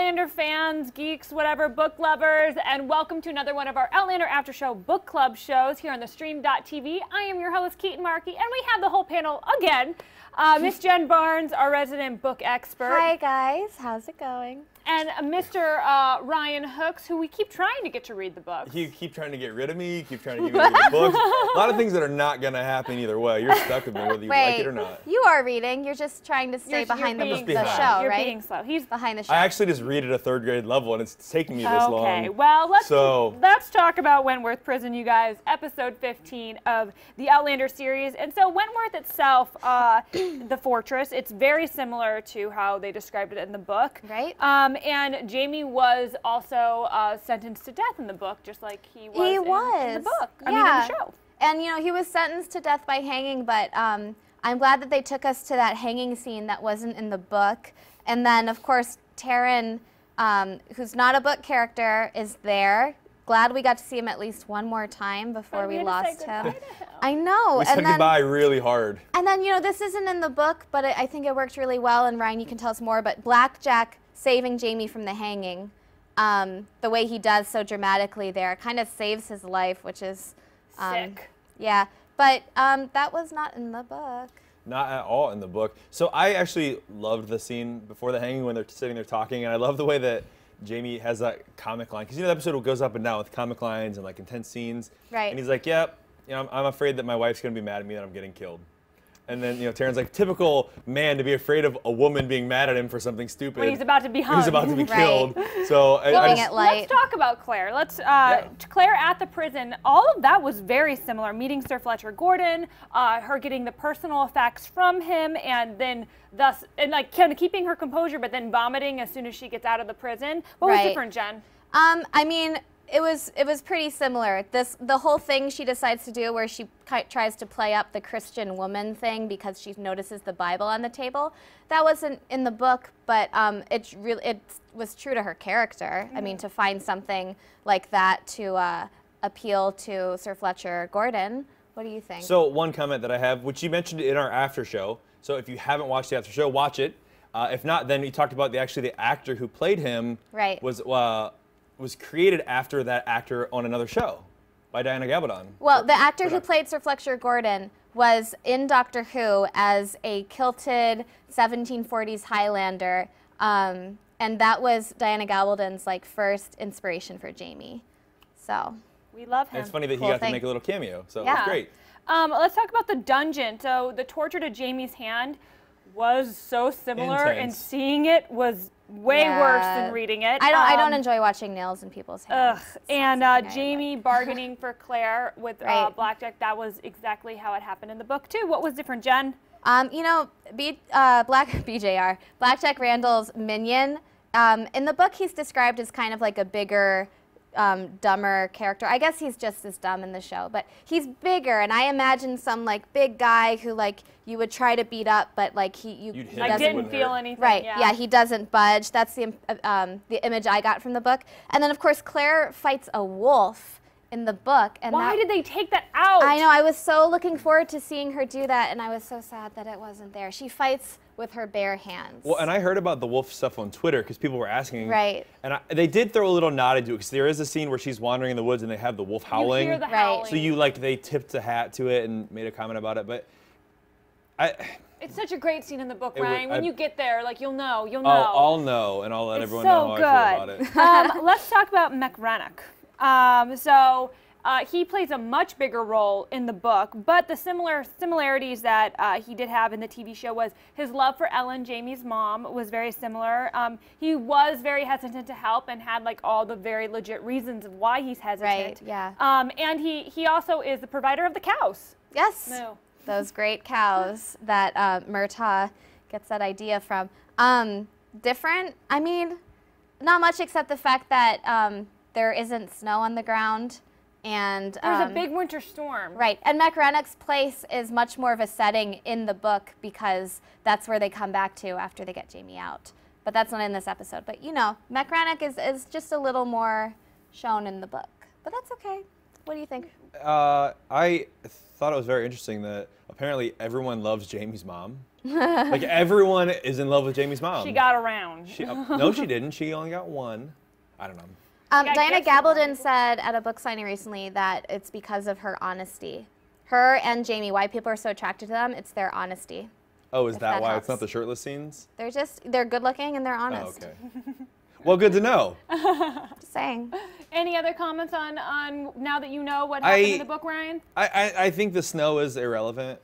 Outlander fans, geeks, whatever, book lovers, and welcome to another one of our Outlander After Show Book Club shows here on theStream.tv. I am your host, Keetin Marchi, and we have the whole panel again. Miss Jen Barnes, our resident book expert. Hi guys, how's it going? And Mr. Ryan Hooks, who we keep trying to get to read the books. You keep trying to get rid of me, you keep trying to get rid of the books. A lot of things that are not going to happen either way. You're stuck with me whether you like it or not. You are reading, you're just trying to stay behind the show, You're right? being slow. He's behind the show. I actually just read at a 3rd grade level and it's taking me this long. Okay, well, let's talk about Wentworth Prison, you guys. Episode 15 of the Outlander series. And so Wentworth itself, the fortress, it's very similar to how they described it in the book. Right. And Jamie was also sentenced to death in the book, just like he was in the book. I mean, in the show. And, you know, he was sentenced to death by hanging, but I'm glad that they took us to that hanging scene that wasn't in the book. And then, of course, Taryn, who's not a book character, is there. Glad we got to see him at least one more time before we lost him. I know. We said goodbye really hard. And then, you know, this isn't in the book, but I think it worked really well. And Ryan, you can tell us more. But Blackjack saving Jamie from the hanging, the way he does so dramatically there, kind of saves his life, which is sick. Yeah, but that was not in the book. Not at all in the book. So I actually loved the scene before the hanging when they're sitting there talking, and I love the way that Jamie has that comic line, because you know the episode goes up and down with comic lines and like intense scenes. Right. And he's like, "Yep, you know, I'm afraid that my wife's gonna be mad at me that I'm getting killed." And then, you know, Taryn's like, typical man to be afraid of a woman being mad at him for something stupid. When he's about to be hung. When he's about to be killed. So let's talk about Claire. Claire at the prison, all of that was very similar. Meeting Sir Fletcher Gordon, her getting the personal effects from him, and then like kind of keeping her composure, but then vomiting as soon as she gets out of the prison. What was different, Jen? I mean, it was pretty similar. The whole thing she decides to do, where she tries to play up the Christian woman thing because she notices the Bible on the table, that wasn't in the book, but it was true to her character. I mean, to find something like that to appeal to Sir Fletcher Gordon. What do you think? So one comment that I have, which you mentioned in our after show. So if you haven't watched the after show, watch it. If not, then we talked about the actor who played him was created after that actor on another show by Diana Gabaldon. Well, the actor who played Sir Fletcher Gordon was in Doctor Who as a kilted 1740s Highlander, and that was Diana Gabaldon's first inspiration for Jamie. So we love him. And it's funny that he got to make a little cameo, so it was great. Let's talk about the dungeon. So the torture to Jamie's hand was so similar, and seeing it was way worse than reading it. I don't enjoy watching nails in people's hands. And Jamie bargaining for Claire with Blackjack, that was exactly how it happened in the book too. What was different, Jen? You know, Blackjack Randall's minion, in the book he's described as kind of like a bigger, dumber character. I guess he's just as dumb in the show, but he's bigger, and I imagine some big guy who you would try to beat up, but he didn't feel anything. Right? Yeah, he doesn't budge. That's the image I got from the book. And then of course Claire fights a wolf in the book. And why did they take that out? I know. I was so looking forward to seeing her do that, and I was so sad that it wasn't there. She fights with her bare hands. Well, and I heard about the wolf stuff on Twitter because people were asking. Right. And they did throw a little nod into it because there is a scene where she's wandering in the woods and they have the wolf howling. You hear the howling. So they tipped a hat to it and made a comment about it, but it's such a great scene in the book, Ryan. When you get there, you'll know. I'll know, and I'll let everyone know how I feel about it. Let's talk about McRannock. He plays a much bigger role in the book, but the similarities that he did have in the TV show was his love for Ellen, Jamie's mom, was very similar. He was very hesitant to help and had all the very legit reasons of why he's hesitant. Right, yeah. And he also is the provider of the cows. Yes. No. Those great cows that Murtaugh gets that idea from. Different? I mean, not much except the fact that there isn't snow on the ground. And there's a big winter storm. Right. And McRannock's place is much more of a setting in the book because that's where they come back to after they get Jamie out. But that's not in this episode. But, you know, McRannock is just a little more shown in the book. But that's okay. What do you think? I thought it was very interesting that apparently everyone loves Jamie's mom. Like everyone is in love with Jamie's mom. She got around. No, she didn't. She only got one. I don't know. Diana Gabaldon said at a book signing recently that it's because of her honesty. Her and Jamie, why people are so attracted to them, it's their honesty. Oh, is that why helps. It's not the shirtless scenes? They're good looking and they're honest. Oh, okay. Well, good to know. Just saying. Any other comments on now that you know what happened in the book, Ryan? I think the snow is irrelevant.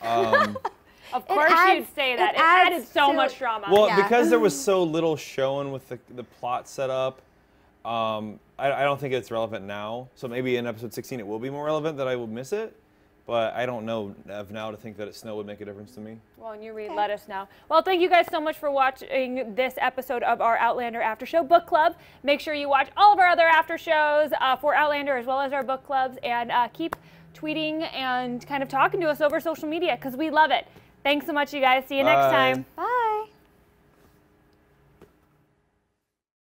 Of course you'd say that. It added so much drama. Well, because there was so little shown with the plot set up, I don't think it's relevant now. So maybe in episode 16 it will be more relevant that I will miss it. But I don't know of now to think that snow would make a difference to me. Well, when you read, let us know. Well, thank you guys so much for watching this episode of our Outlander After Show Book Club. Make sure you watch all of our other after shows for Outlander as well as our book clubs. And keep tweeting and kind of talking to us over social media because we love it. Thanks so much, you guys. See you next time. Bye.